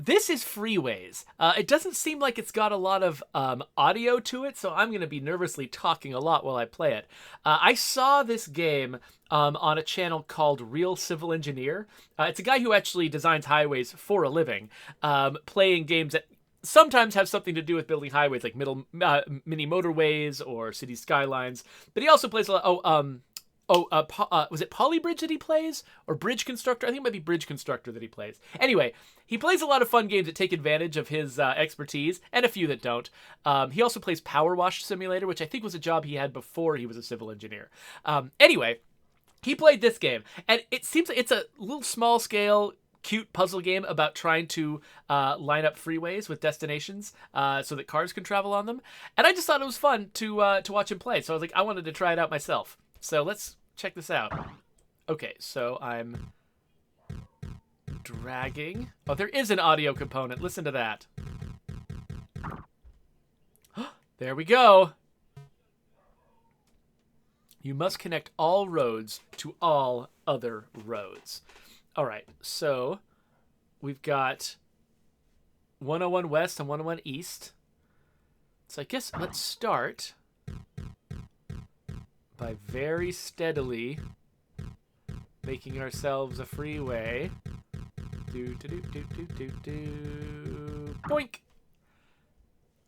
This is Freeways. It doesn't seem like it's got a lot of audio to it, so I'm going to be nervously talking a lot while I play it. I saw this game on a channel called Real Civil Engineer. It's a guy who actually designs highways for a living, playing games that sometimes have something to do with building highways, like mini motorways or city skylines. But he also plays a lot. Was it Polybridge that he plays? Or Bridge Constructor? I think it might be Bridge Constructor that he plays. Anyway, he plays a lot of fun games that take advantage of his expertise, and a few that don't. He also plays Power Wash Simulator, which I think was a job he had before he was a civil engineer. Anyway, he played this game, and it seems like it's a little small-scale, cute puzzle game about trying to line up freeways with destinations so that cars can travel on them. And I just thought it was fun to watch him play, so I was like, I wanted to try it out myself. So let's check this out. Okay, so I'm dragging. Oh, there is an audio component. Listen to that. There we go. You must connect all roads to all other roads. All right, so we've got 101 West and 101 East. So I guess let's start by very steadily making ourselves a freeway. Boink!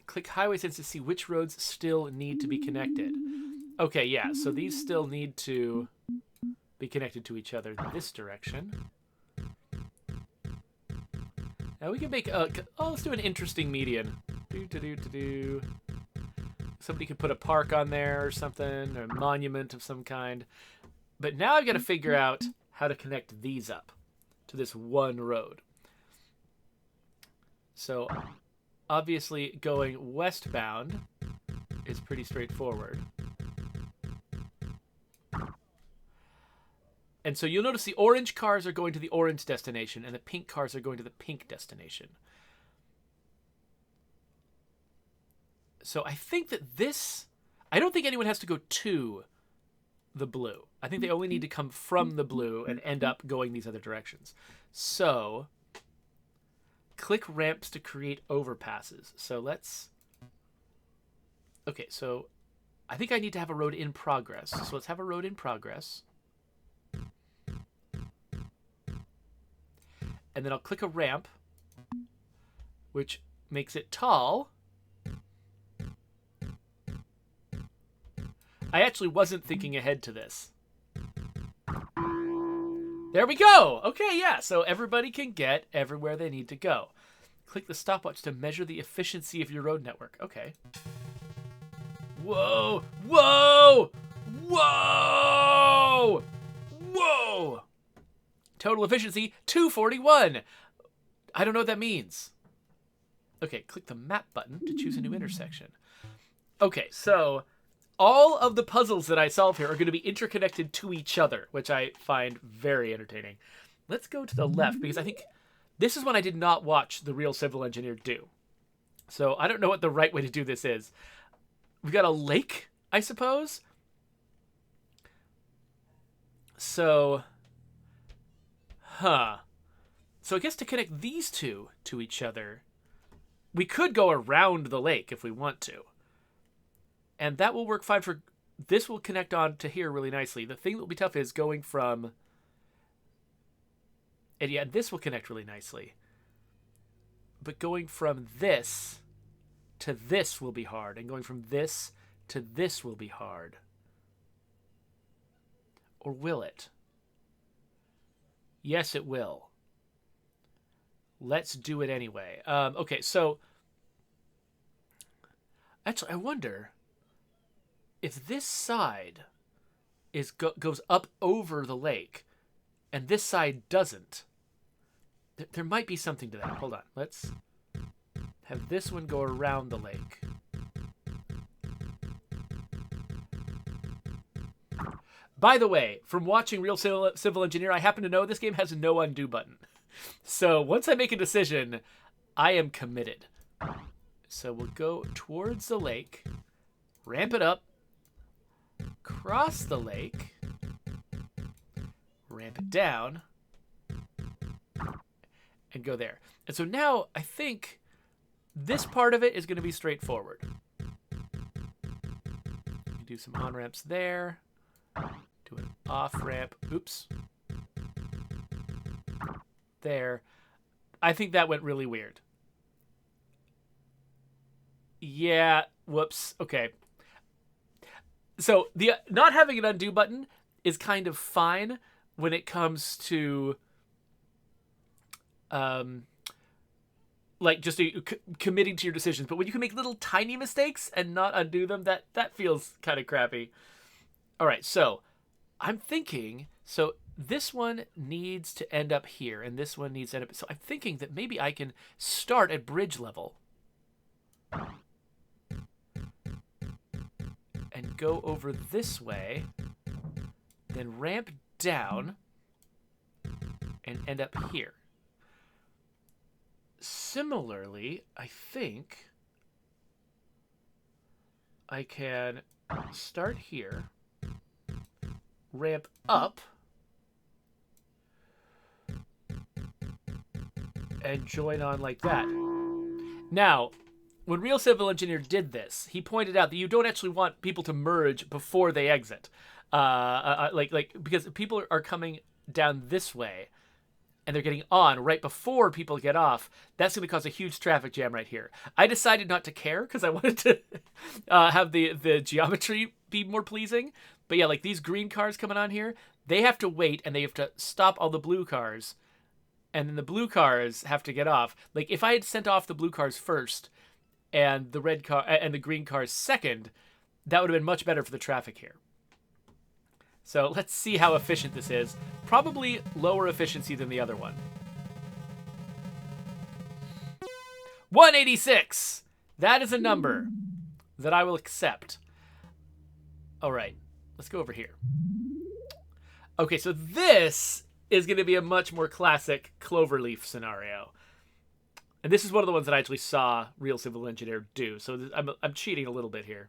Click highway sense to see which roads still need to be connected. Okay, yeah, so these still need to be connected to each other this direction. Now we can make let's do an interesting median. Somebody could put a park on there or something, or a monument of some kind. But now I've got to figure out how to connect these up to this one road. So obviously going westbound is pretty straightforward. And so you'll notice the orange cars are going to the orange destination and the pink cars are going to the pink destination. So I think that this... I don't think anyone has to go to the blue. I think they only need to come from the blue and end up going these other directions. So click ramps to create overpasses. So let's... Okay, so I think I need to have a road in progress. So let's have a road in progress. And then I'll click a ramp, which makes it tall. I actually wasn't thinking ahead to this. There we go! Okay, yeah, so everybody can get everywhere they need to go. Click the stopwatch to measure the efficiency of your road network. Okay. Whoa! Whoa! Whoa! Whoa! Total efficiency, 241. I don't know what that means. Okay, click the map button to choose a new intersection. Okay, so all of the puzzles that I solve here are going to be interconnected to each other, which I find very entertaining. Let's go to the left, because I think this is one I did not watch the Real Civil Engineer do. So I don't know what the right way to do this is. We've got a lake, I suppose. So... So I guess to connect these two to each other, we could go around the lake if we want to. And that will work fine for... This will connect on to here really nicely. The thing that will be tough is going from... And yeah, this will connect really nicely. But going from this to this will be hard. And going from this to this will be hard. Or will it? Yes, it will. Let's do it anyway. Okay, so... Actually, I wonder if this side goes up over the lake and this side doesn't. There might be something to that. Hold on. Let's have this one go around the lake. By the way, from watching Real Civil Engineer, I happen to know this game has no undo button. So once I make a decision, I am committed. So we'll go towards the lake, ramp it up, cross the lake, ramp it down, and go there. And so now I think this part of it is going to be straightforward. You do some on-ramps there. Do an off-ramp. Oops. There. I think that went really weird. Yeah. Whoops. Okay. So the not having an undo button is kind of fine when it comes to like just committing to your decisions. But when you can make little tiny mistakes and not undo them, that feels kind of crappy. All right, so I'm thinking, so this one needs to end up here, and this one needs to end up. So I'm thinking that maybe I can start at bridge level and go over this way, then ramp down and end up here. Similarly, I think I can start here, ramp up, and join on like that. Now, when Real Civil Engineer did this, he pointed out that you don't actually want people to merge before they exit. Because people are coming down this way, and they're getting on right before people get off. That's going to cause a huge traffic jam right here. I decided not to care because I wanted to have the geometry be more pleasing. But yeah, like these green cars coming on here, they have to wait, and they have to stop all the blue cars. And then the blue cars have to get off. Like if I had sent off the blue cars first and the red car and the green cars second, that would have been much better for the traffic here. So let's see how efficient this is. Probably lower efficiency than the other one. 186. That is a number that I will accept. All right, let's go over here. Okay, so this is going to be a much more classic Cloverleaf scenario. And this is one of the ones that I actually saw Real Civil Engineer do. So I'm cheating a little bit here.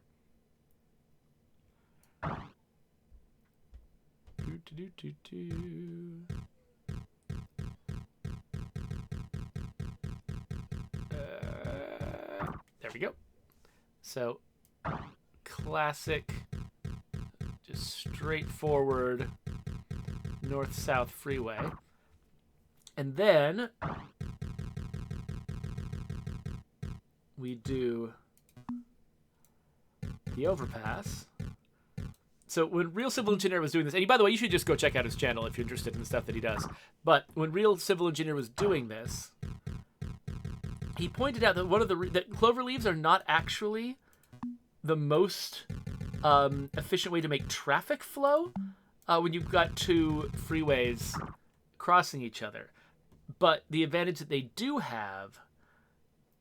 There we go. So, classic, just straightforward north-south freeway. And then we do the overpass. So when Real Civil Engineer was doing this, and by the way, you should just go check out his channel if you're interested in the stuff that he does. But when Real Civil Engineer was doing this, he pointed out that that clover leaves are not actually the most efficient way to make traffic flow when you've got two freeways crossing each other. But the advantage that they do have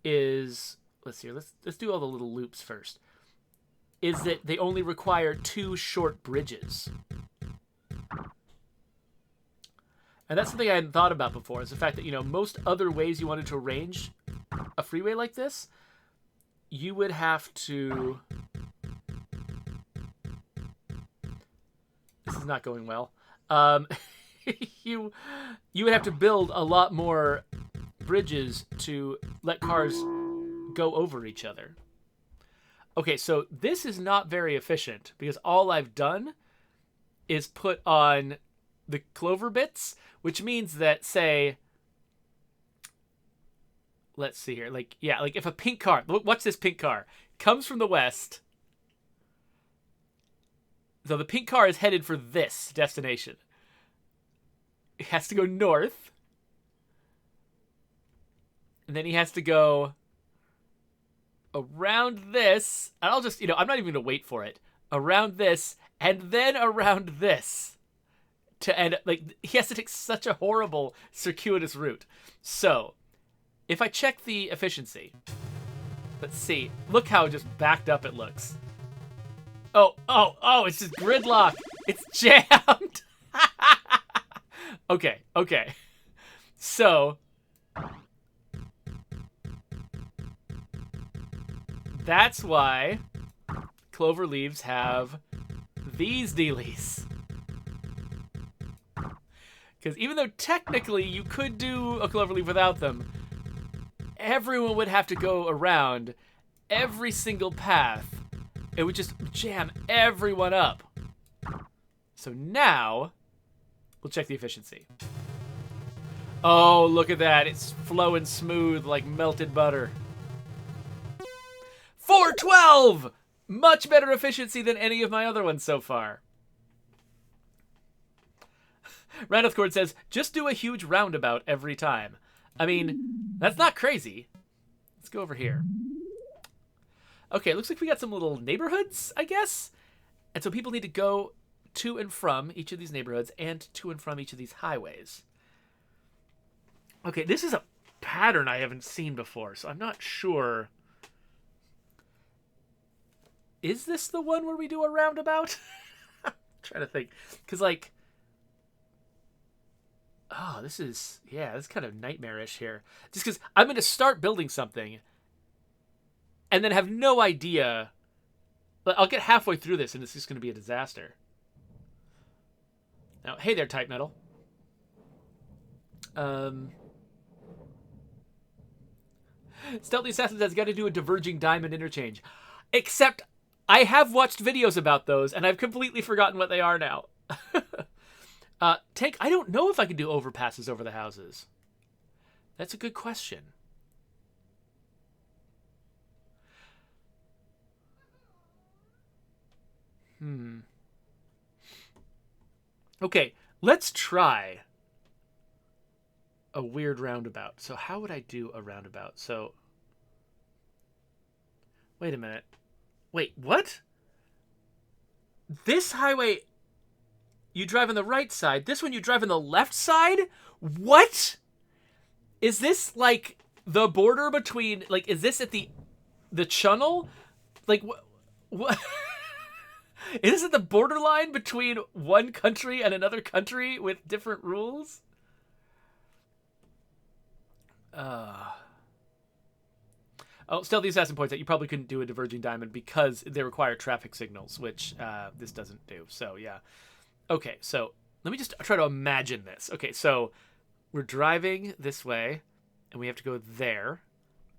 is, let's do all the little loops first, is that they only require 2 short bridges. And that's something I hadn't thought about before, is the fact that, most other ways you wanted to arrange a freeway like this, you would have to... This is not going well. You would have to build a lot more bridges to let cars go over each other. Okay, so this is not very efficient because all I've done is put on the clover bits, which means that, say, let's see here, like if a pink car, watch this pink car, comes from the west, so the pink car is headed for this destination. It has to go north, and then he has to go around this, and I'll just, I'm not even going to wait for it. Around this, and then around this. To end, he has to take such a horrible, circuitous route. So, if I check the efficiency, let's see. Look how just backed up it looks. Oh, it's just gridlock. It's jammed. Okay. So, that's why clover leaves have these dealies. Because even though technically you could do a cloverleaf without them, everyone would have to go around every single path. It would just jam everyone up. So now, we'll check the efficiency. Oh, look at that. It's flowing smooth like melted butter. 412! Much better efficiency than any of my other ones so far. Randolph Cord says, just do a huge roundabout every time. I mean, that's not crazy. Let's go over here. Okay, looks like we got some little neighborhoods, I guess. And so people need to go to and from each of these neighborhoods and to and from each of these highways. Okay, this is a pattern I haven't seen before, so I'm not sure. Is this the one where we do a roundabout? I'm trying to think. Because, like... Oh, this is kind of nightmarish here. Just because I'm going to start building something and then have no idea. I'll get halfway through this and it's just going to be a disaster. Now, hey there, Type Metal. Stealthy Assassin says, got to do a diverging diamond interchange. Except, I have watched videos about those and I've completely forgotten what they are now. Tank, I don't know if I can do overpasses over the houses. That's a good question. Okay, let's try a weird roundabout. So how would I do a roundabout? So, wait a minute. Wait, what? This highway... You drive on the right side. This one you drive on the left side? What? Is this like the border between, like, is this at the channel? Like, what? Is this at the borderline between one country and another country with different rules? Oh, Stealthy Assassin points out you probably couldn't do a diverging diamond because they require traffic signals, which this doesn't do. So, yeah. Okay, so let me just try to imagine this. Okay, so we're driving this way, and we have to go there.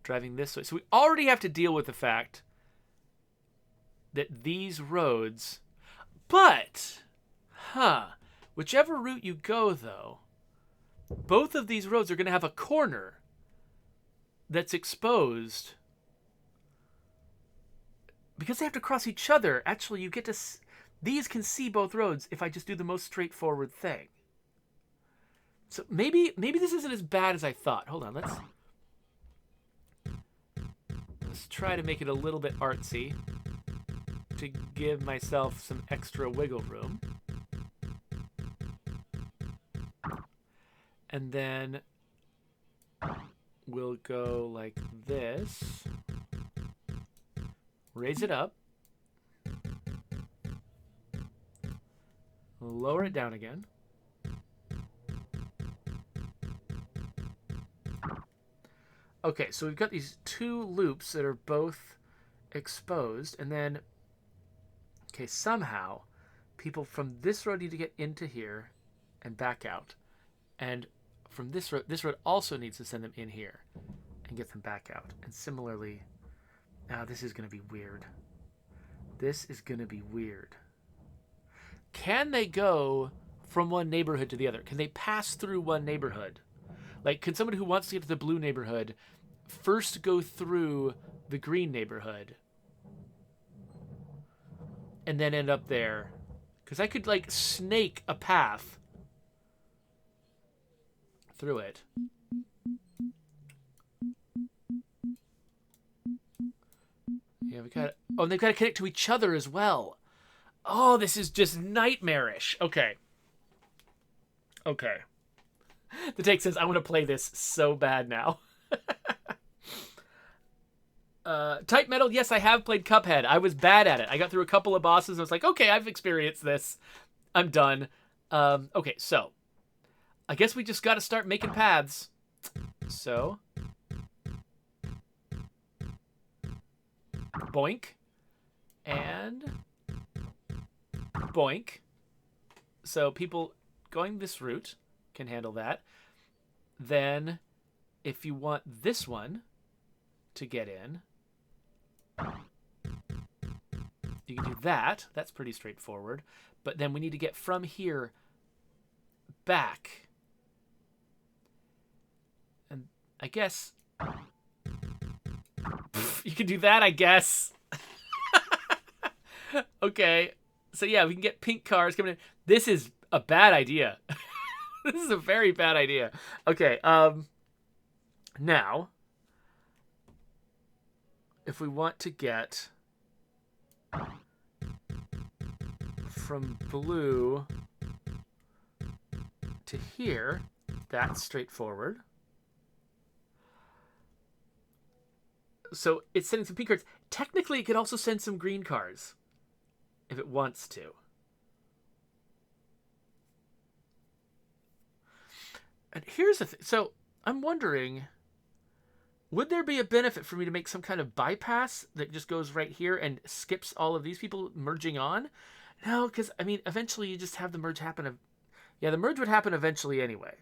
Driving this way. So we already have to deal with the fact that these roads... But, whichever route you go, though, both of these roads are going to have a corner that's exposed. Because they have to cross each other, actually, you get to... These can see both roads if I just do the most straightforward thing. So maybe this isn't as bad as I thought. Hold on, let's try to make it a little bit artsy to give myself some extra wiggle room. And then we'll go like this. Raise it up. Lower it down again. Okay, so we've got these two loops that are both exposed, and then, okay, somehow people from this road need to get into here and back out. And from this road also needs to send them in here and get them back out. And similarly, now this is going to be weird. This is going to be weird. Can they go from one neighborhood to the other? Can they pass through one neighborhood? Like, can somebody who wants to get to the blue neighborhood first go through the green neighborhood and then end up there? Because I could, like, snake a path through it. Yeah, we got... Oh, and they've got to connect to each other as well. Oh, this is just nightmarish. Okay. Okay. The take says, I want to play this so bad now. Type Metal, yes, I have played Cuphead. I was bad at it. I got through a couple of bosses. I was like, okay, I've experienced this. I'm done. Okay, so. I guess we just got to start making paths. So. Boink. And... boink. So people going this route can handle that. Then if you want this one to get in, you can do that. That's pretty straightforward. But then we need to get from here back. And I guess you can do that, I guess. Okay. So yeah, we can get pink cars coming in. This is a bad idea. This is a very bad idea. Okay, now if we want to get from blue to here, that's straightforward. So it's sending some pink cars. Technically, it could also send some green cars if it wants to. And here's the thing. So I'm wondering, would there be a benefit for me to make some kind of bypass that just goes right here and skips all of these people merging on? No, because, I mean, eventually you just have the merge happen. Yeah, the merge would happen eventually anyway.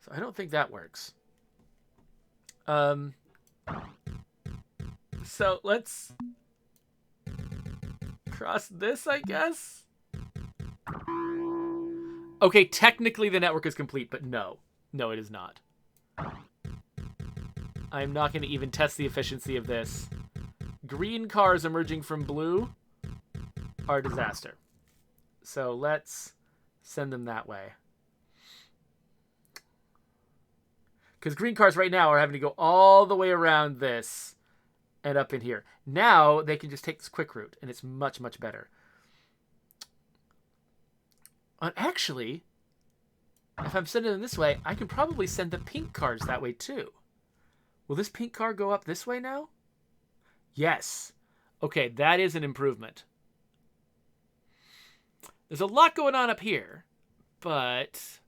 So I don't think that works. So let's cross this, I guess. Okay, technically the network is complete, but no. No, it is not. I'm not going to even test the efficiency of this. Green cars emerging from blue are a disaster. So let's send them that way. Because green cars right now are having to go all the way around this and up in here. Now they can just take this quick route, and it's much, much better. And actually, if I'm sending them this way, I can probably send the pink cars that way too. Will this pink car go up this way now? Yes. Okay, that is an improvement. There's a lot going on up here, but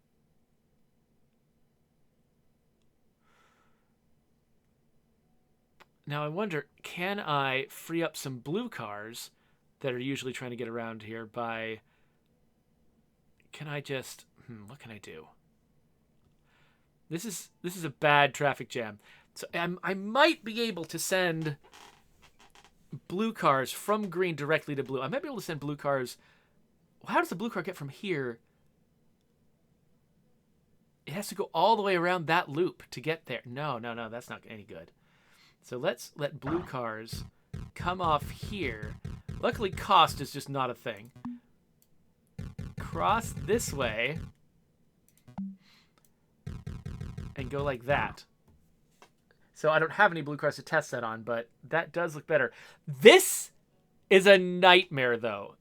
now I wonder, can I free up some blue cars that are usually trying to get around here by... Can I just... what can I do? This is a bad traffic jam. So I might be able to send blue cars from green directly to blue. I might be able to send blue cars... How does the blue car get from here? It has to go all the way around that loop to get there. No, that's not any good. So let's let blue cars come off here. Luckily, cost is just not a thing. Cross this way and go like that. So I don't have any blue cars to test that on, but that does look better. This is a nightmare, though.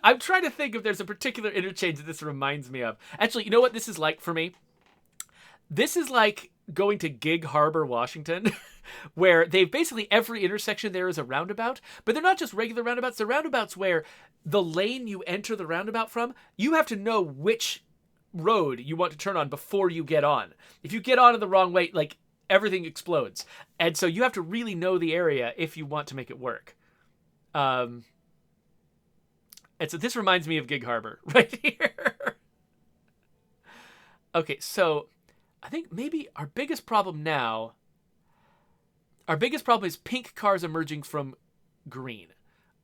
I'm trying to think if there's a particular interchange that this reminds me of. Actually, you know what this is like for me? This is like going to Gig Harbor, Washington, where they've basically every intersection there is a roundabout, but they're not just regular roundabouts. They're roundabouts where the lane you enter the roundabout from, you have to know which road you want to turn on before you get on. If you get on in the wrong way, like, everything explodes. And so you have to really know the area if you want to make it work. And so this reminds me of Gig Harbor right here. Okay, so I think maybe our biggest problem is pink cars emerging from green.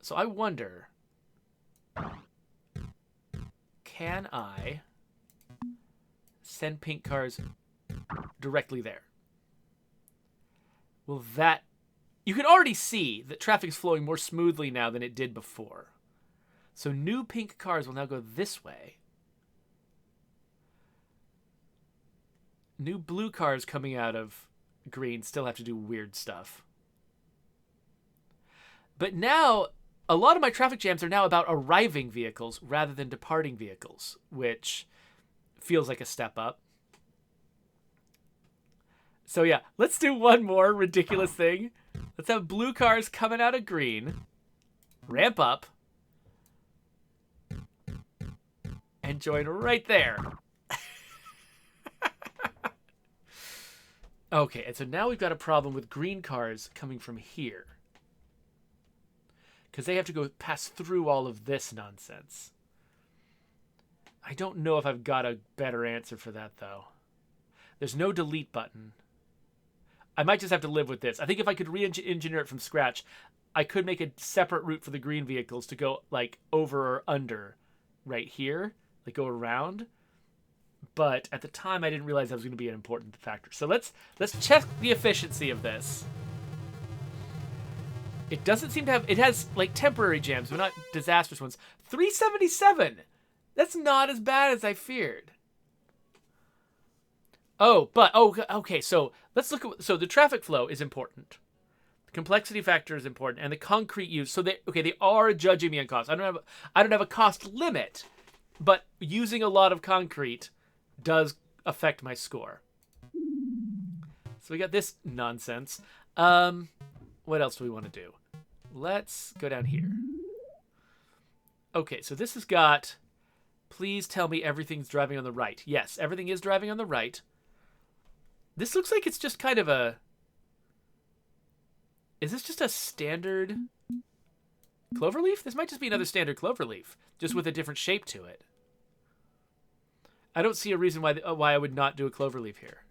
So I wonder, can I send pink cars directly there? Will that... You can already see that traffic is flowing more smoothly now than it did before. So new pink cars will now go this way. New blue cars coming out of green still have to do weird stuff. But now, a lot of my traffic jams are now about arriving vehicles rather than departing vehicles, which feels like a step up. So yeah, let's do one more ridiculous thing. Let's have blue cars coming out of green, ramp up, and join right there. Okay, and so now we've got a problem with green cars coming from here, because they have to go pass through all of this nonsense. I don't know if I've got a better answer for that, though. There's no delete button. I might just have to live with this. I think if I could re-engineer it from scratch, I could make a separate route for the green vehicles to go, like, over or under right here. Like, go around. But at the time, I didn't realize that was going to be an important factor. So let's check the efficiency of this. It doesn't seem to have... It has, like, temporary jams, but not disastrous ones. 377! That's not as bad as I feared. Oh, but... Oh, okay, so let's look at... So the traffic flow is important. The complexity factor is important. And the concrete use... So they are judging me on cost. I don't have a cost limit. But using a lot of concrete does affect my score. So we got this nonsense. What else do we want to do? Let's go down here. Okay, so this has got... Please tell me everything's driving on the right. Yes, everything is driving on the right. This looks like it's just kind of a... Is this just a standard cloverleaf? This might just be another standard cloverleaf, just with a different shape to it. I don't see a reason why I would not do a cloverleaf here.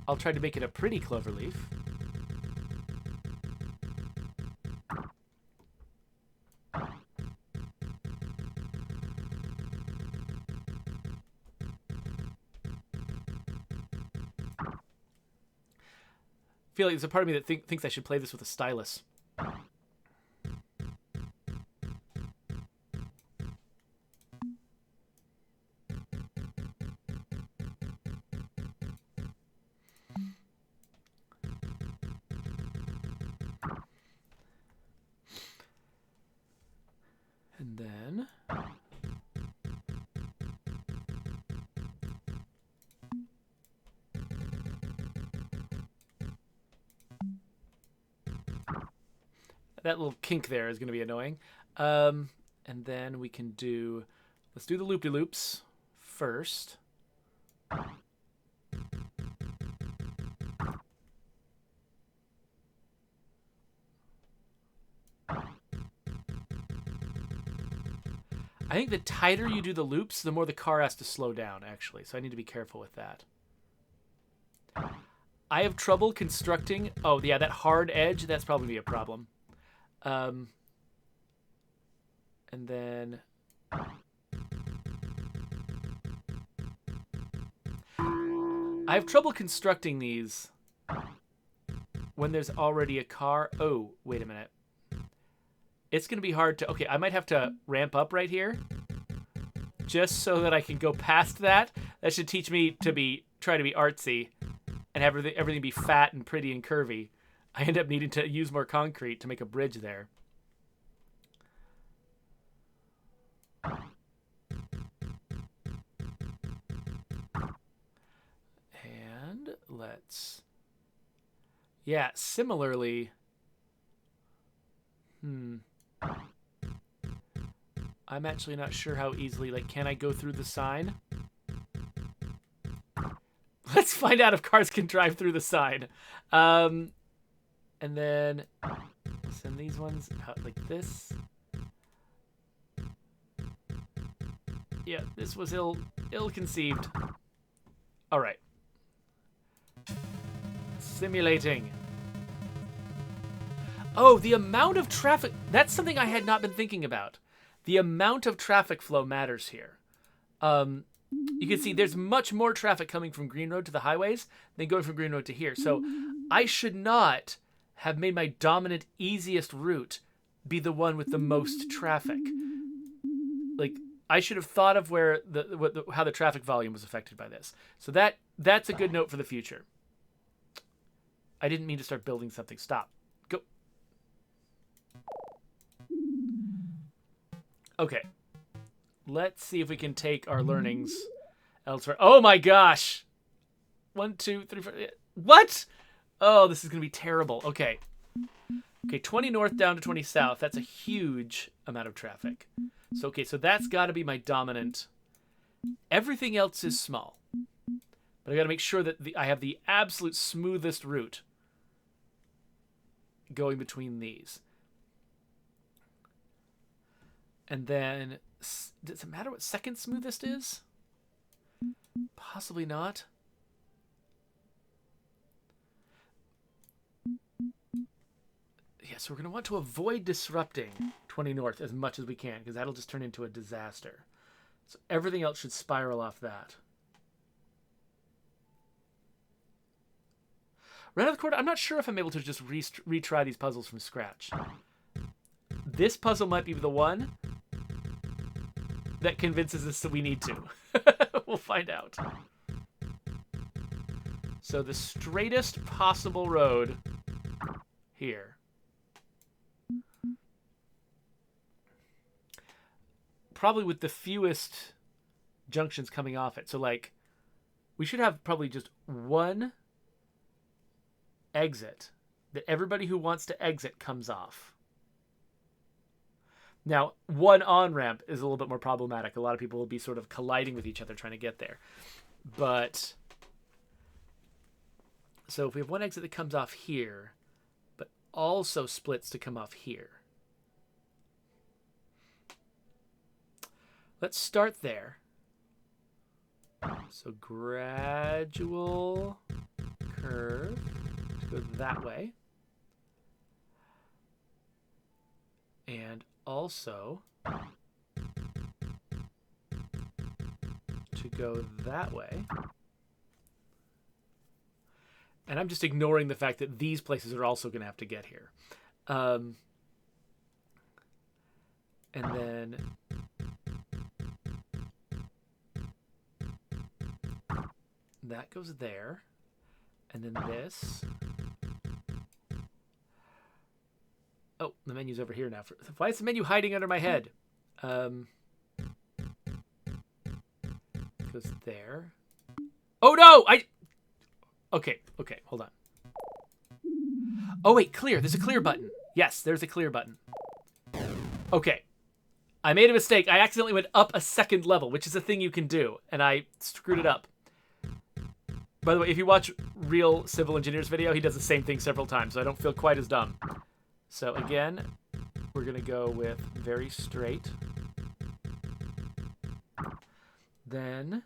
I'll try to make it a pretty cloverleaf. I feel like there's a part of me that thinks I should play this with a stylus. And then... That little kink there is going to be annoying. And then we can do... Let's do the loop-de-loops first. I think the tighter you do the loops, the more the car has to slow down, actually. So I need to be careful with that. I have trouble constructing... Oh, yeah, that hard edge, that's probably be a problem. And then... I have trouble constructing these when there's already a car. Oh, wait a minute. It's going to be hard to... Okay, I might have to ramp up right here just so that I can go past that. That should teach me to try to be artsy and have everything be fat and pretty and curvy. I end up needing to use more concrete to make a bridge there. And let's... Yeah, similarly... I'm actually not sure how easily... Like, can I go through the sign? Let's find out if cars can drive through the sign. And then send these ones out like this. Yeah, this was ill-conceived. All right. Simulating. Oh, the amount of traffic. That's something I had not been thinking about. The amount of traffic flow matters here. You can see there's much more traffic coming from Green Road to the highways than going from Green Road to here. So I should not have made my dominant, easiest route be the one with the most traffic. Like, I should have thought of where how the traffic volume was affected by this. So that's a good note for the future. I didn't mean to start building something. Stop. Go. Okay. Let's see if we can take our learnings elsewhere. Oh my gosh. 1, 2, 3, 4. What? Oh, this is going to be terrible. Okay. Okay, 20 north down to 20 south. That's a huge amount of traffic. So, okay, so that's got to be my dominant. Everything else is small. But I got to make sure that I have the absolute smoothest route going between these. And then, does it matter what second smoothest is? Possibly not. Yeah, so we're going to want to avoid disrupting 20 north as much as we can, because that'll just turn into a disaster. So everything else should spiral off that. Right out of the corner, I'm not sure if I'm able to just retry these puzzles from scratch. This puzzle might be the one that convinces us that we need to. We'll find out. So the straightest possible road here. Probably with the fewest junctions coming off it. So like, we should have probably just one exit that everybody who wants to exit comes off. Now, one on-ramp is a little bit more problematic. A lot of people will be sort of colliding with each other trying to get there. But, so if we have one exit that comes off here, but also splits to come off here. Let's start there. So gradual curve. Go that way. And also to go that way. And I'm just ignoring the fact that these places are also going to have to get here. And then that goes there. And then this. Oh, the menu's over here now. Why is the menu hiding under my head? Goes there. Oh no! Okay, hold on. Oh wait, clear. There's a clear button. Yes, there's a clear button. Okay. I made a mistake. I accidentally went up a second level, which is a thing you can do, and I screwed it up. By the way, if you watch Real Civil Engineer's video, he does the same thing several times, so I don't feel quite as dumb. So again, we're going to go with very straight. Then,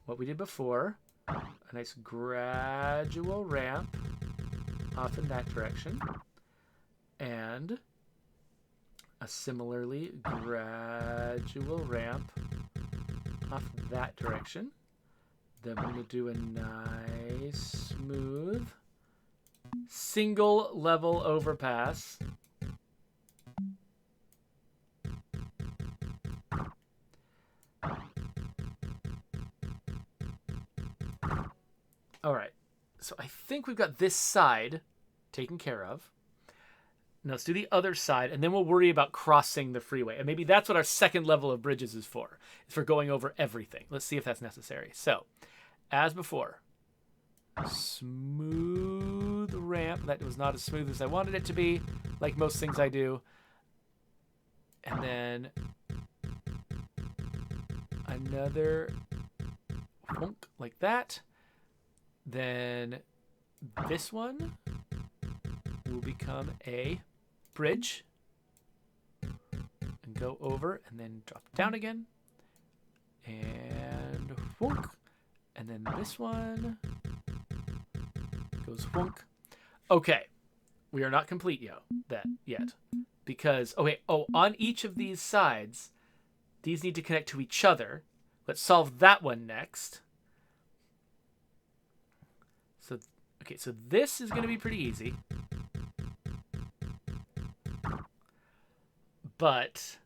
what we did before, a nice gradual ramp off in that direction. And a similarly gradual ramp off that direction. Then we're going to do a nice, smooth, single level overpass. All right, so I think we've got this side taken care of. Now let's do the other side, and then we'll worry about crossing the freeway. And maybe that's what our second level of bridges is for. It's for going over everything. Let's see if that's necessary. So, as before, smooth ramp. That was not as smooth as I wanted it to be, like most things I do. And then another wonk like that. Then this one will become a bridge and go over and then drop down again. And wonk. And then this one goes wonk. Okay. We are not complete yet. Because, on each of these sides, these need to connect to each other. Let's solve that one next. So this is going to be pretty easy. But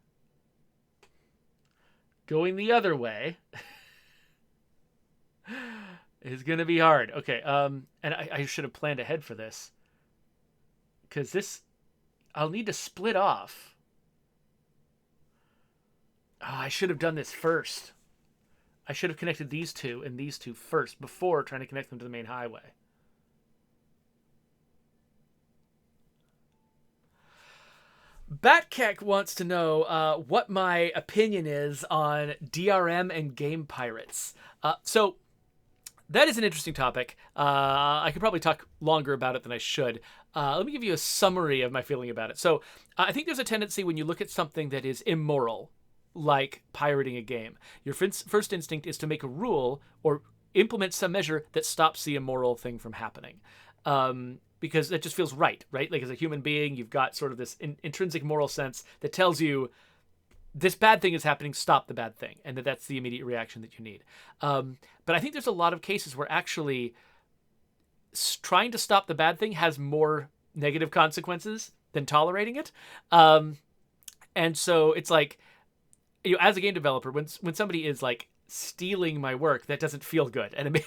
going the other way is going to be hard. Okay, and I should have planned ahead for this. Because this, I'll need to split off. Oh, I should have done this first. I should have connected these two and these two first before trying to connect them to the main highway. Batkek wants to know what my opinion is on DRM and game pirates. So that is an interesting topic. I could probably talk longer about it than I should. Let me give you a summary of my feeling about it. So I think there's a tendency when you look at something that is immoral, like pirating a game. Your first instinct is to make a rule or implement some measure that stops the immoral thing from happening. Because that just feels right? Like as a human being, you've got sort of this intrinsic moral sense that tells you this bad thing is happening, stop the bad thing. And that's the immediate reaction that you need. But I think there's a lot of cases where actually trying to stop the bad thing has more negative consequences than tolerating it. And so it's like, as a game developer, when somebody is like stealing my work, that doesn't feel good. And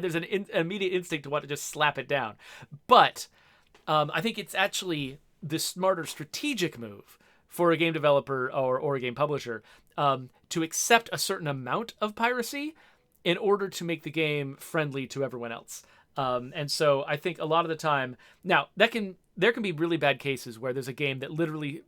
there's an immediate instinct to want to just slap it down. But I think it's actually the smarter strategic move for a game developer or a game publisher to accept a certain amount of piracy in order to make the game friendly to everyone else. And so I think a lot of the time, now there can be really bad cases where there's a game that literally,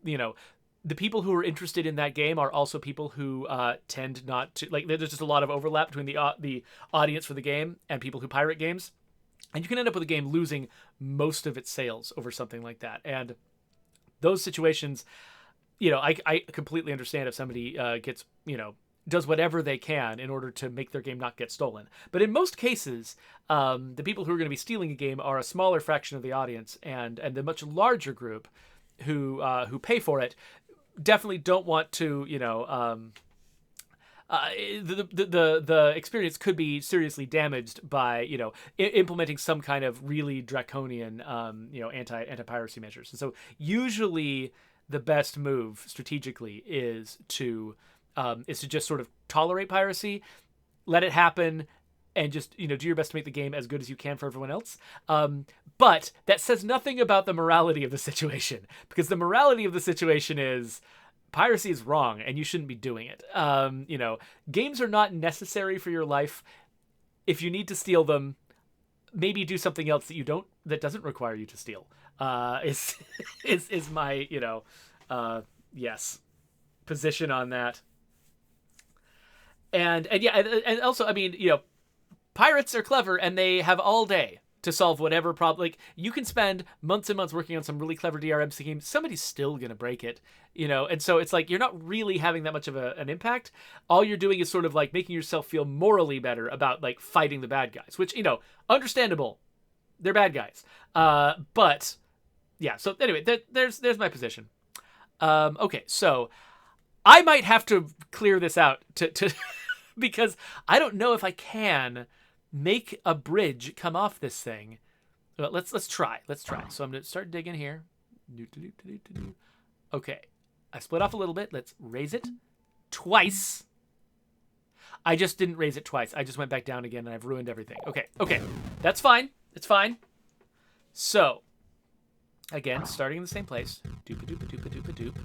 the people who are interested in that game are also people who tend not to, like, there's just a lot of overlap between the audience for the game and people who pirate games. And you can end up with a game losing most of its sales over something like that. And those situations, I completely understand if somebody gets, does whatever they can in order to make their game not get stolen. But in most cases, the people who are going to be stealing a game are a smaller fraction of the audience, and the much larger group who pay for it definitely don't want to, the experience could be seriously damaged by, implementing some kind of really draconian, anti-piracy measures. And so usually the best move strategically is to just sort of tolerate piracy, let it happen, and just, do your best to make the game as good as you can for everyone else. But that says nothing about the morality of the situation, because the morality of the situation is piracy is wrong and you shouldn't be doing it. Games are not necessary for your life. If you need to steal them, maybe do something else that doesn't require you to steal. Is my, yes, position on that. And also, I mean, pirates are clever and they have all day to solve whatever problem. Like, you can spend months and months working on some really clever DRM scheme. Somebody's still going to break it, and so it's like, you're not really having that much of an impact. All you're doing is sort of like making yourself feel morally better about like fighting the bad guys, which, understandable. They're bad guys. But yeah, so anyway, there's my position. Okay, so I might have to clear this out to because I don't know if I can make a bridge come off this thing. But let's try. So I'm going to start digging here. Okay. I split off a little bit. Let's raise it twice. I just didn't raise it twice. I just went back down again and I've ruined everything. Okay. That's fine. It's fine. So, again, starting in the same place. Doop-a-doop-a-doop-a-doop-a-doop.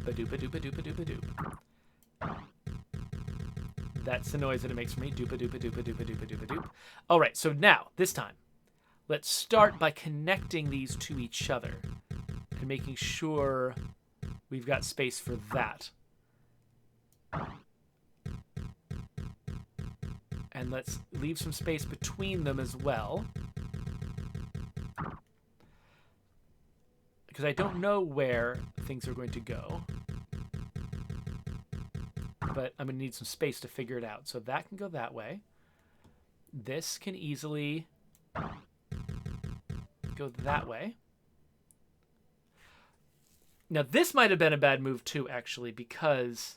Ba-doop-a-doop-a-doop-a-doop-a-doop. That's the noise that it makes for me. Doop-a-doop-a-doop-a-doop-a-doop-a-doop. All right, so now, this time, let's start by connecting these to each other and making sure we've got space for that. And let's leave some space between them as well, because I don't know where things are going to go. But I'm going to need some space to figure it out. So that can go that way. This can easily go that way. Now, this might have been a bad move too, actually, because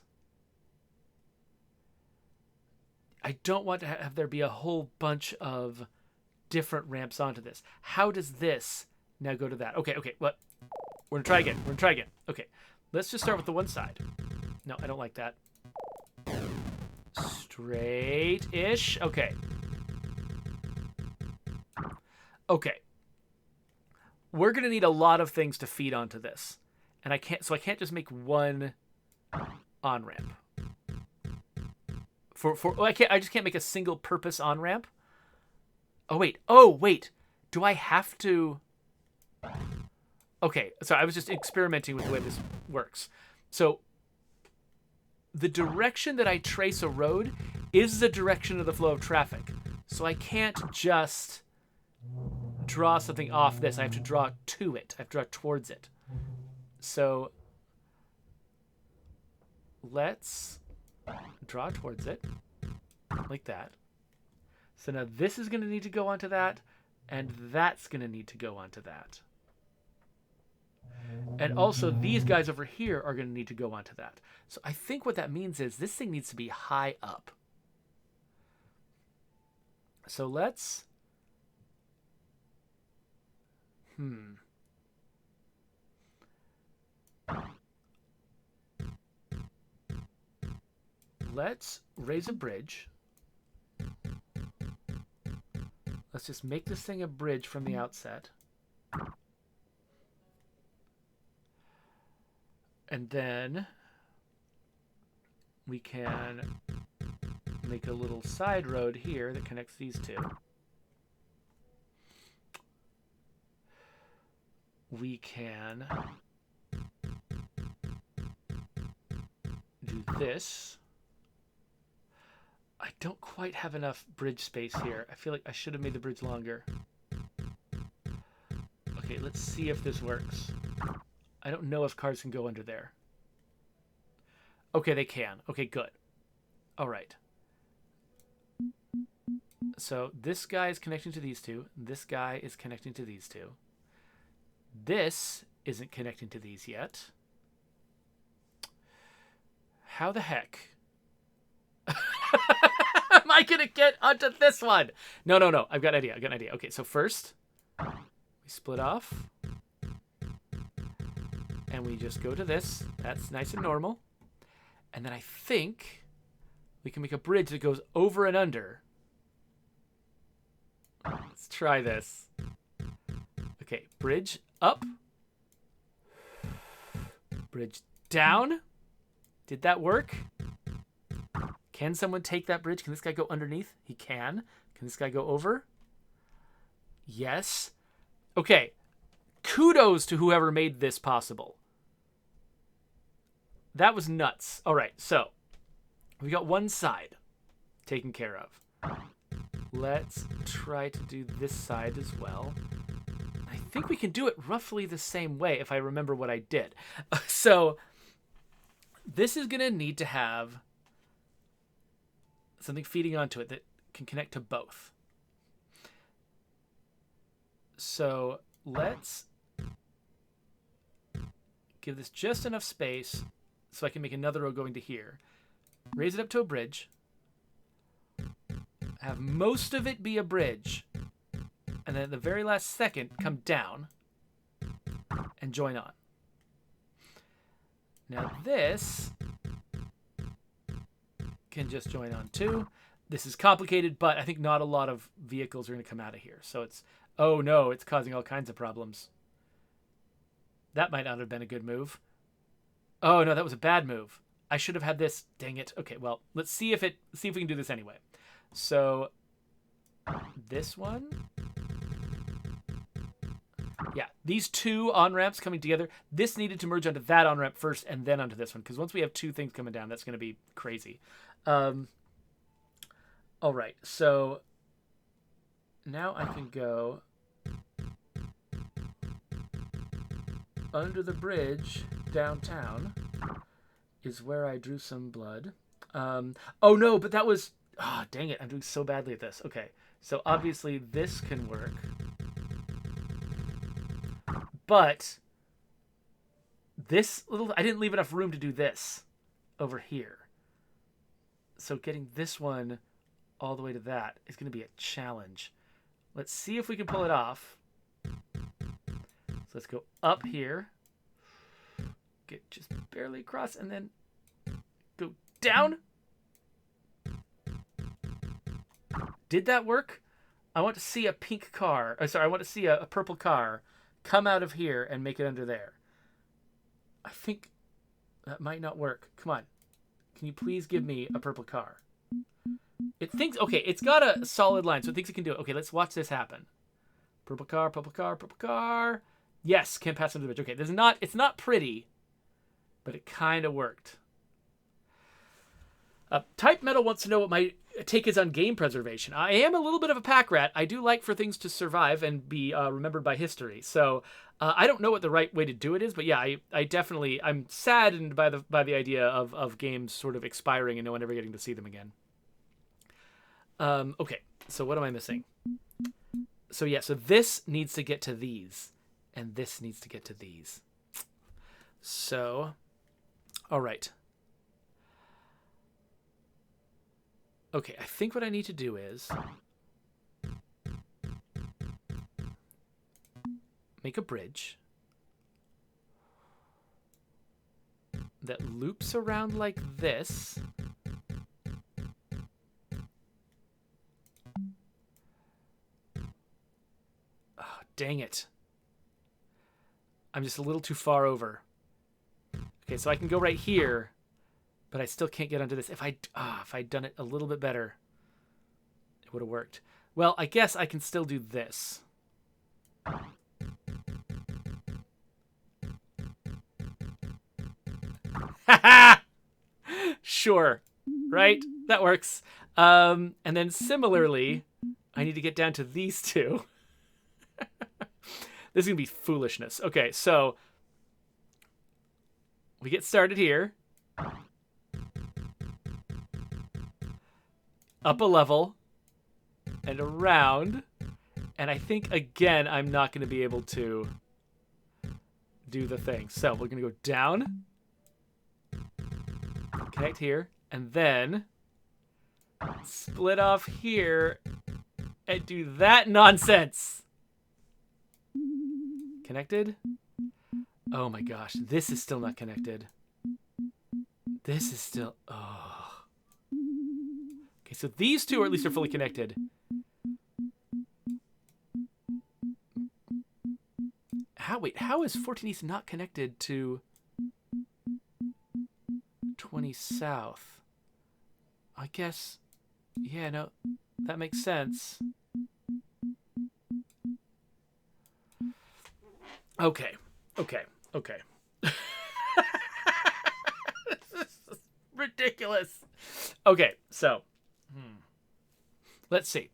I don't want to have there be a whole bunch of different ramps onto this. How does this now go to that? Okay, what? We're going to try again. Okay, let's just start with the one side. No, I don't like that. Straight-ish. Okay. We're going to need a lot of things to feed onto this. And I can't just make one on-ramp. I just can't make a single purpose on-ramp. Oh, wait. Do I have to? Okay, so I was just experimenting with the way this works. So the direction that I trace a road is the direction of the flow of traffic. So I can't just draw something off this. I have to draw to it. I have to draw towards it. So let's draw towards it like that. So now this is going to need to go onto that, and that's going to need to go onto that. And also these guys over here are going to need to go onto that. So I think what that means is this thing needs to be high up. So let's... Let's raise a bridge. Let's just make this thing a bridge from the outset. And then we can make a little side road here that connects these two. We can do this. I don't quite have enough bridge space here. I feel like I should have made the bridge longer. Okay, let's see if this works. I don't know if cars can go under there. Okay, they can. Okay, good. All right. So this guy is connecting to these two. This guy is connecting to these two. This isn't connecting to these yet. How the heck am I going to get onto this one? No. I've got an idea. Okay, so first we split off. And we just go to this. That's nice and normal. And then I think we can make a bridge that goes over and under. Let's try this. Okay, bridge up. Bridge down. Did that work? Can someone take that bridge? Can this guy go underneath? He can. Can this guy go over? Yes. Okay. Kudos to whoever made this possible. That was nuts. All right, so we got one side taken care of. Let's try to do this side as well. I think we can do it roughly the same way if I remember what I did. So this is going to need to have something feeding onto it that can connect to both. So let's give this just enough space so I can make another row going to here. Raise it up to a bridge. Have most of it be a bridge. And then at the very last second, come down and join on. Now this can just join on too. This is complicated, but I think not a lot of vehicles are going to come out of here. So it's, oh no, it's causing all kinds of problems. That might not have been a good move. Oh no, that was a bad move. I should have had this. Dang it. Okay, well, let's see if we can do this anyway. So this one. Yeah, these two on-ramps coming together. This needed to merge onto that on-ramp first and then onto this one, because once we have two things coming down, that's going to be crazy. All right, so now I can go under the bridge downtown is where I drew some blood. Oh no, but that was... Oh, dang it, I'm doing so badly at this. Okay, so obviously this can work. But this little... I didn't leave enough room to do this over here. So getting this one all the way to that is going to be a challenge. Let's see if we can pull it off. So let's go up here. Get just barely across and then go down. Did that work? I want to see a pink car. Oh, sorry, I want to see a purple car come out of here and make it under there. I think that might not work. Come on. Can you please give me a purple car? It thinks... Okay, it's got a solid line, so it thinks it can do it. Okay, let's watch this happen. Purple car, purple car, purple car. Yes, can't pass under the bridge. Okay, it's not pretty, but it kind of worked. Type Metal wants to know what my take is on game preservation. I am a little bit of a pack rat. I do like for things to survive and be remembered by history. So I don't know what the right way to do it is, but yeah, I definitely, I'm saddened by the idea of games sort of expiring and no one ever getting to see them again. Okay, so what am I missing? So yeah, so this needs to get to these, and this needs to get to these. So, all right. Okay, I think what I need to do is make a bridge that loops around like this. Oh, dang it. I'm just a little too far over. Okay, so I can go right here, but I still can't get onto this. If I'd done it a little bit better, it would have worked. Well, I guess I can still do this. Sure, right? That works. And then similarly, I need to get down to these two. This is going to be foolishness. Okay, so we get started here. Up a level and around. And I think, again, I'm not going to be able to do the thing. So we're going to go down, connect here, and then split off here and do that nonsense. Connected? Oh my gosh, this is still not connected. This is still... Oh. Okay, so these two at least are fully connected. How is 14 East not connected to 20 South? I guess, yeah, no, that makes sense. Okay. This is ridiculous. Okay, so let's see.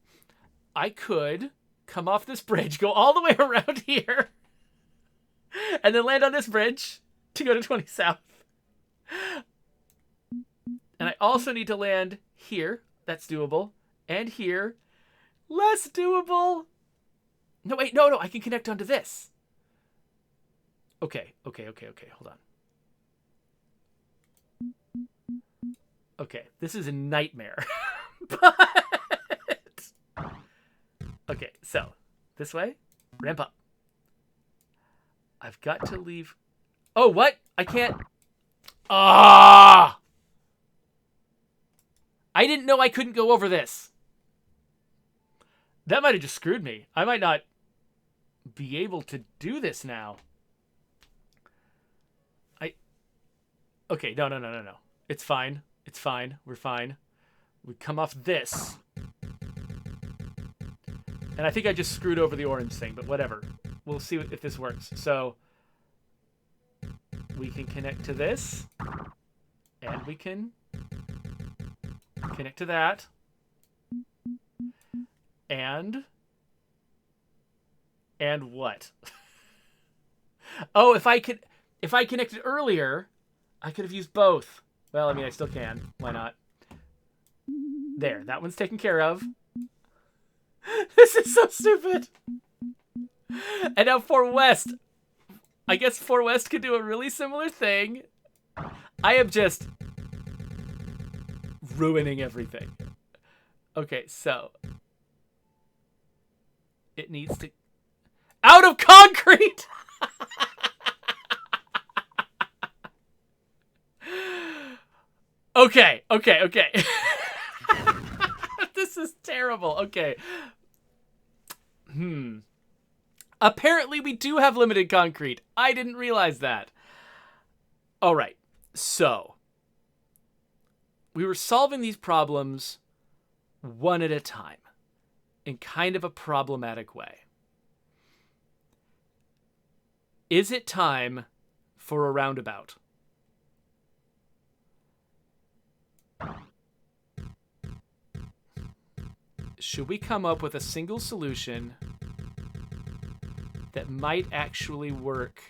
I could come off this bridge, go all the way around here, and then land on this bridge to go to 20 South. And I also need to land here. That's doable. And here. Less doable. No, wait, no, I can connect onto this. Okay, hold on. Okay, this is a nightmare. But... Okay, so, this way, ramp up. I've got to leave... Oh, what? I can't... Ah! I didn't know I couldn't go over this. That might have just screwed me. I might not be able to do this now. Okay, no. It's fine. It's fine. We're fine. We come off this. And I think I just screwed over the orange thing, but whatever. We'll see if this works. So we can connect to this. And we can connect to that. And what? Oh, if I connected earlier, I could have used both. Well, I mean, I still can. Why not? There, that one's taken care of. This is so stupid. And now 4 West. I guess 4 West could do a really similar thing. I am just ruining everything. Okay, so it needs to... Out of concrete! Okay. This is terrible. Okay. Apparently we do have limited concrete. I didn't realize that. All right. So we were solving these problems one at a time in kind of a problematic way. Is it time for a roundabout? should we come up with a single solution that might actually work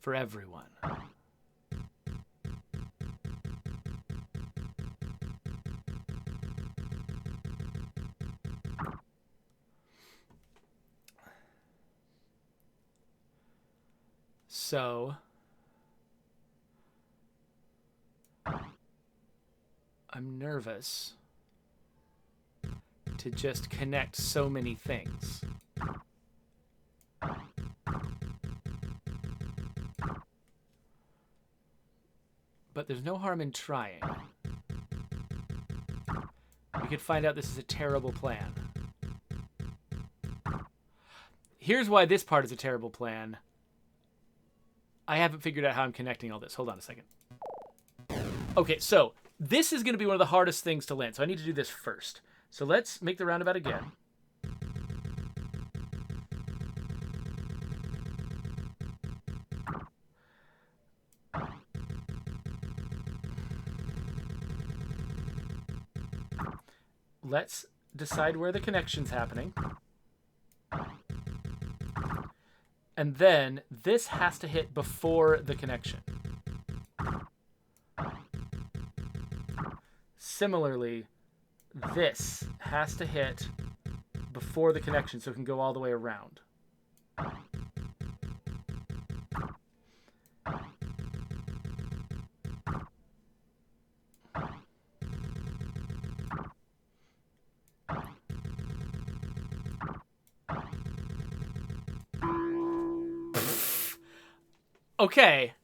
for everyone? So I'm nervous to just connect so many things. But there's no harm in trying. We could find out this is a terrible plan. Here's why this part is a terrible plan. I haven't figured out how I'm connecting all this. Hold on a second. Okay, so this is going to be one of the hardest things to land, so I need to do this first. So let's make the roundabout again. Let's decide where the connection's happening. And then this has to hit before the connection. Similarly, this has to hit before the connection so it can go all the way around. Okay.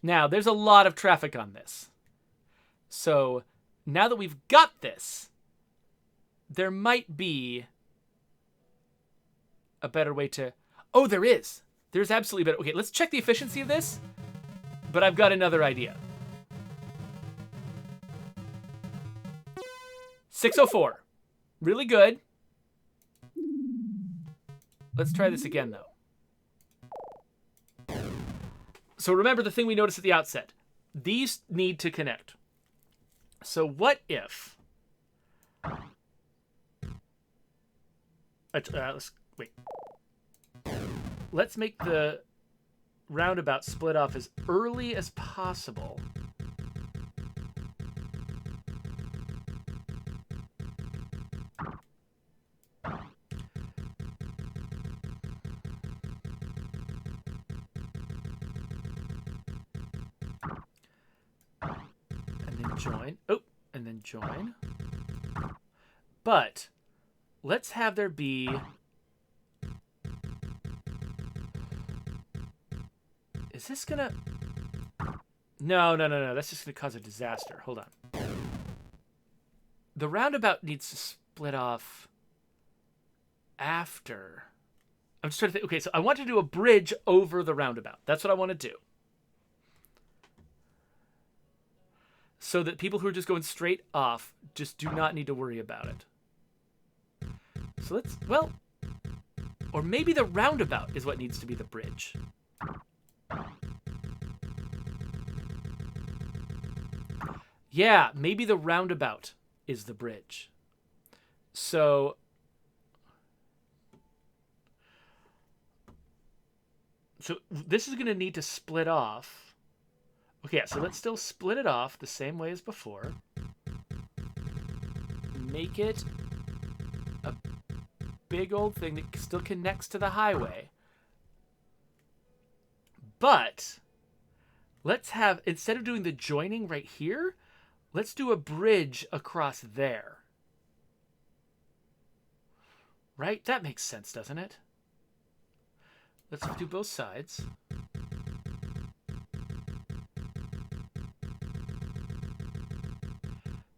Now, there's a lot of traffic on this. So, now that we've got this, there might be a better way to... Oh, there is. There's absolutely better... Okay, let's check the efficiency of this, but I've got another idea. 604. Really good. Let's try this again, though. So remember the thing we noticed at the outset. These need to connect. So what if... wait. Let's make the roundabout split off as early as possible. Join. Oh, and then join. But let's have there be... Is this gonna... No. That's just gonna cause a disaster. Hold on. The roundabout needs to split off after. I'm just trying to think. Okay, so I want to do a bridge over the roundabout. That's what I want to do. So that people who are just going straight off just do not need to worry about it. So let's, well, or maybe the roundabout is what needs to be the bridge. Yeah, maybe the roundabout is the bridge. So this is going to need to split off. Okay, so let's still split it off the same way as before. Make it a big old thing that still connects to the highway. But let's have, instead of doing the joining right here, let's do a bridge across there. Right? That makes sense, doesn't it? Let's do both sides.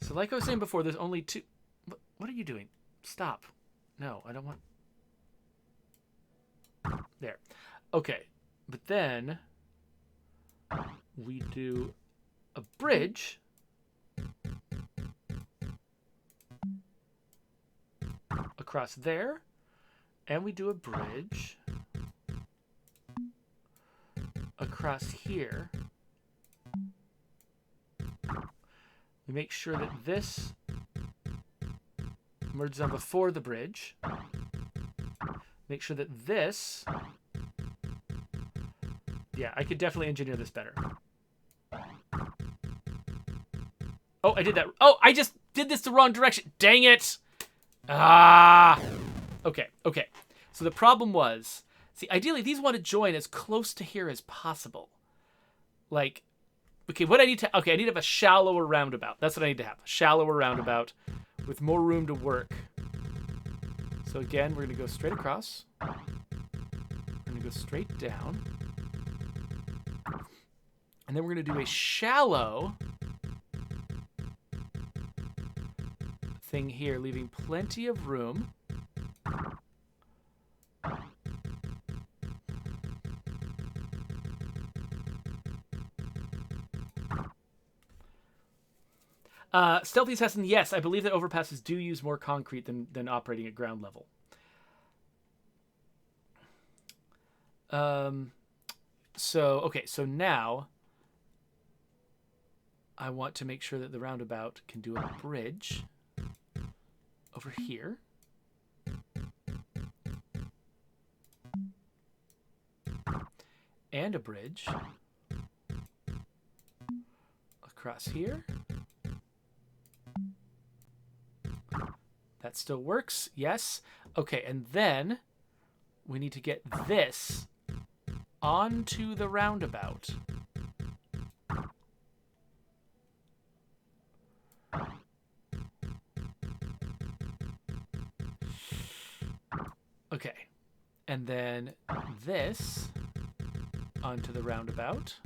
So like I was saying before, there's only two... What are you doing? Stop. No, I don't want... There. Okay. But then we do a bridge across there, and we do a bridge across here. We make sure that this merge them before the bridge. Make sure that this... Yeah, I could definitely engineer this better. Oh, I did that. Oh, I just did this the wrong direction. Dang it. Ah. Okay, okay. So the problem was, see, ideally these want to join as close to here as possible. Like, okay, what I need to, okay, I need to have a shallower roundabout. That's what I need to have. A shallower roundabout with more room to work. So again, we're going to go straight across. We're going to go straight down. And then we're going to do a shallow thing here, leaving plenty of room. Stealthy Assassin, yes, I believe that overpasses do use more concrete than operating at ground level. Okay, so now I want to make sure that the roundabout can do a bridge over here. And a bridge across here. That still works, yes. Okay, and then we need to get this onto the roundabout. Okay, and then this onto the roundabout.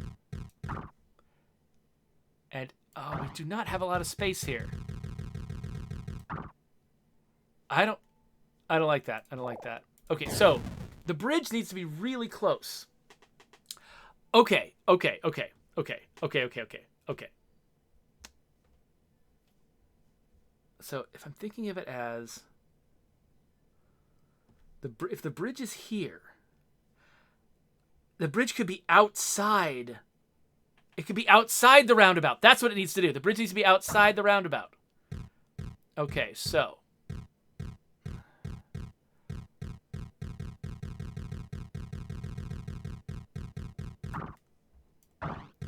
And, oh, we do not have a lot of space here. I don't like that. I don't like that. Okay, so the bridge needs to be really close. Okay. So if I'm thinking of it as if the bridge is here, the bridge could be outside. It could be outside the roundabout. That's what it needs to do. The bridge needs to be outside the roundabout. Okay, so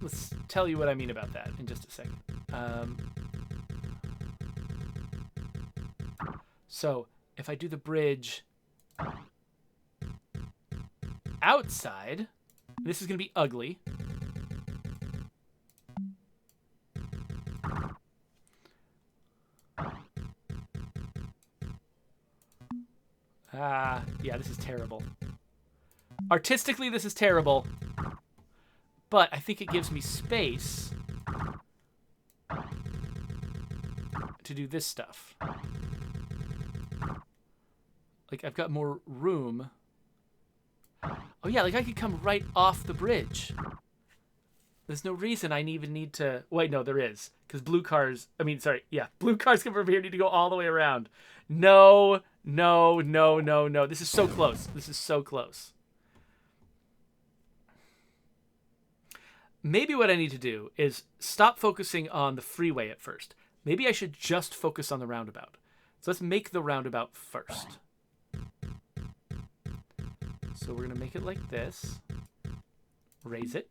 let's tell you what I mean about that in just a second. So if I do the bridge outside, this is going to be ugly. Yeah, this is terrible. Artistically, this is terrible. But I think it gives me space to do this stuff. Like, I've got more room. Oh, yeah, like I could come right off the bridge. There's no reason I even need to... Wait, no, there is. Because blue cars... blue cars come from here need to go all the way around. No. This is so close. This is so close. Maybe what I need to do is stop focusing on the freeway at first. Maybe I should just focus on the roundabout. So let's make the roundabout first. So we're going to make it like this. Raise it.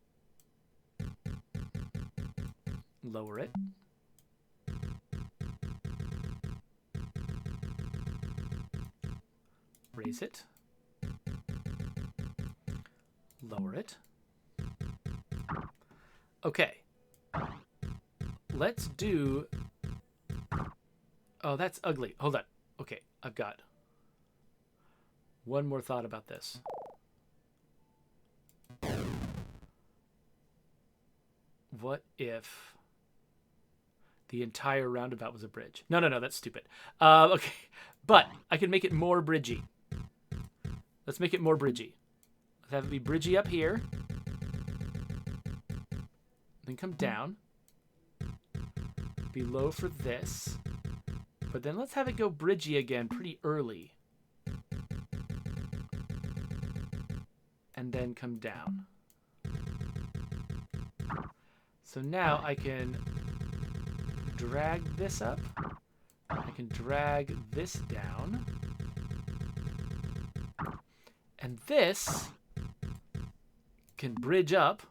Lower it. Raise it. Lower it. Okay. Let's do... Oh, that's ugly. Hold on. Okay, I've got one more thought about this. What if the entire roundabout was a bridge? No, that's stupid. Okay, but I can make it more bridgy. Let's make it more bridgy. Let's have it be bridgy up here. Then come down. Be low for this. But then let's have it go bridgy again pretty early. And then come down. So now I can drag this up I can drag this down. And this can bridge up.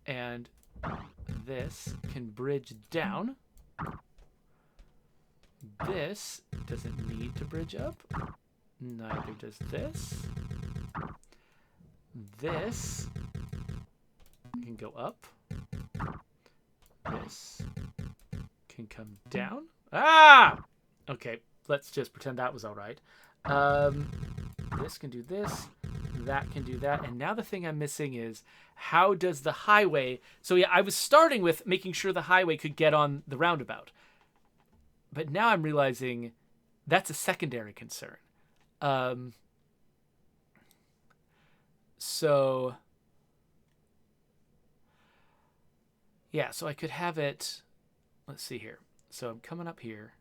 And this can bridge down. This doesn't need to bridge up. Neither does this. This can go up. This can come down. Ah! Okay, let's just pretend that was all right. This can do this. That can do that. And now the thing I'm missing is, how does the highway... So yeah, I was starting with making sure the highway could get on the roundabout. But now I'm realizing that's a secondary concern. So... yeah, so I could have it... Let's see here. So I'm coming up here.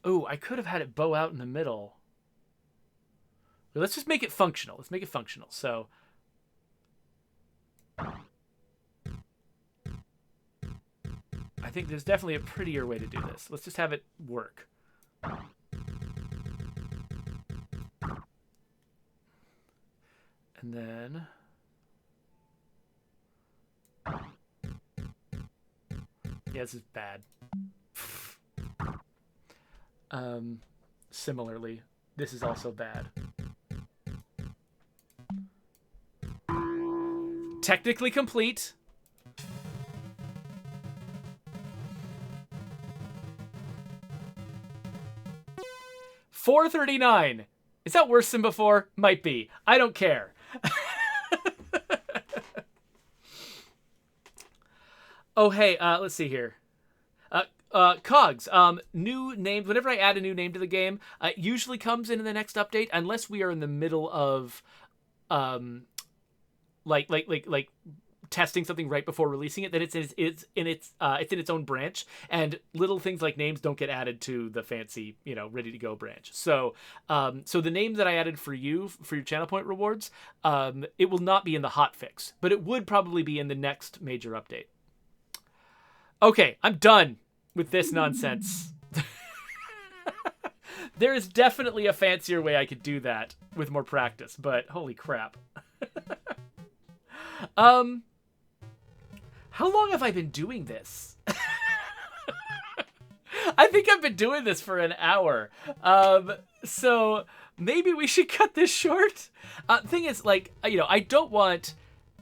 Oh, I could have had it bow out in the middle. Let's just make it functional. Let's make it functional. So... I think there's definitely a prettier way to do this. Let's just have it work. And then... yeah, this is bad. Similarly, this is also bad. Technically complete. $4.39. Is that worse than before? Might be. I don't care. Oh, hey, let's see here. Cogs, new name. Whenever I add a new name to the game, it usually comes in the next update, unless we are in the middle of, like testing something right before releasing it. Then it's in its own branch, and little things like names don't get added to the fancy, ready to go branch. So, so the name that I added for you for your channel point rewards, it will not be in the hotfix, but it would probably be in the next major update. Okay, I'm done with this nonsense. There is definitely a fancier way I could do that with more practice, but holy crap. How long have I been doing this? I think I've been doing this for an hour. So maybe we should cut this short. Thing is, I don't want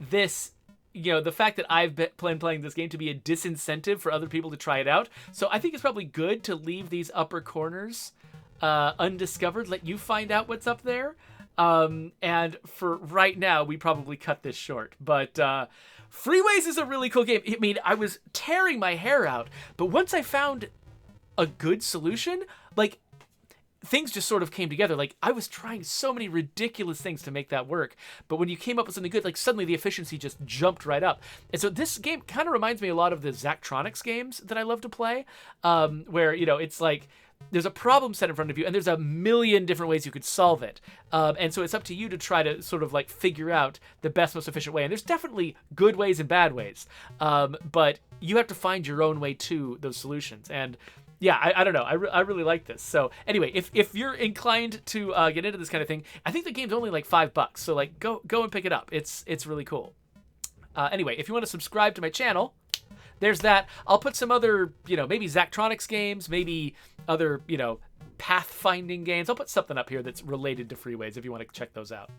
this... the fact that I've been playing this game to be a disincentive for other people to try it out. So I think it's probably good to leave these upper corners undiscovered, let you find out what's up there. And for right now, we probably cut this short. But FREEWAYS is a really cool game. I mean, I was tearing my hair out, but once I found a good solution, things just sort of came together. I was trying so many ridiculous things to make that work, but when you came up with something good, suddenly the efficiency just jumped right up. And so this game kind of reminds me a lot of the Zachtronics games that I love to play, where, it's there's a problem set in front of you, and there's a million different ways you could solve it. And so it's up to you to try to sort of figure out the best, most efficient way. And there's definitely good ways and bad ways, but you have to find your own way to those solutions. And yeah, I don't know. I really like this. So anyway, if you're inclined to get into this kind of thing, I think the game's only $5. So go and pick it up. It's really cool. Anyway, if you want to subscribe to my channel, there's that. I'll put some other, maybe Zachtronics games, maybe other, pathfinding games. I'll put something up here that's related to FREEWAYS if you want to check those out.